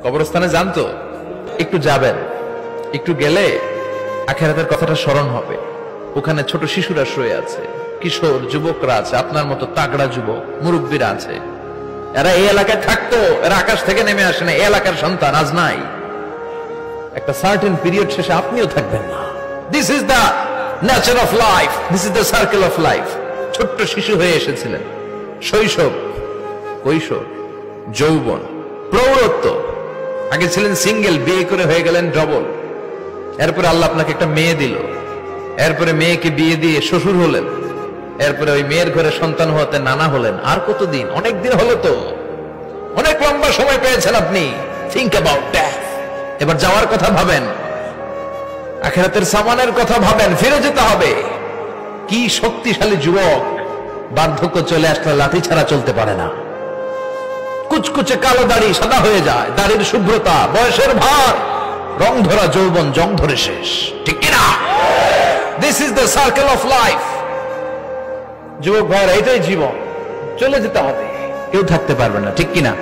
কবরস্থানে যান তো, একটু যাবেন, একটু গেলে আখিরাতের কথাটা স্মরণ হবে। ওখানে ছোট শিশুরা শুয়ে আছে, কিশোর যুবকরা আছে, আপনার মতো তাগড়া যুবক মুরব্বীরা আছে। এরা এই এলাকায় থাকতো, এরা আকাশ থেকে নেমে আসে না, এই এলাকার সন্তান আজ নাই। একটা সার্টেন পিরিয়ড শেষে আপনিও থাকবেন না। This is the nature of life, this is the circle of life. ছোট্ট শিশু হয়ে এসেছিলেন, শৈশব, কৈশোর, যৌবন, প্রৌঢ়ত্ব। আগে ছিলেন সিঙ্গেল, বিয়ে করে হয়ে গেলেন ডবল। এরপরে আল্লাহ আপনাকে একটা মেয়ে দিল, এরপরে মেয়েকে বিয়ে দিয়ে শ্বশুর হলেন, এরপরে ওই মেয়ের ঘরে সন্তান হতে নানা হলেন। আর কতদিন? অনেক দিন হলো তো, অনেক লম্বা সময় পেয়েছেন আপনি। Think about that. এবার যাওয়ার কথা ভাবেন, আখিরাতের সামানের কথা ভাবেন, ফিরে যেতে হবে। কি শক্তিশালী যুবক, বার্ধক্য চলে আসলে লাঠি ছাড়া চলতে পারে না। কুচকুচে কালো দাড়ি সাদা হয়ে যায়, দাড়ির শুভ্রতা, বয়সের ভার, রং ধরা যৌবন জং ধরে শেষ, ঠিক কিনা? This is the circle of life. যুবক ভাইরা, এটাই জীবন, চলে যেতে হবে, কেউ থাকতে পারবে না, ঠিক কিনা?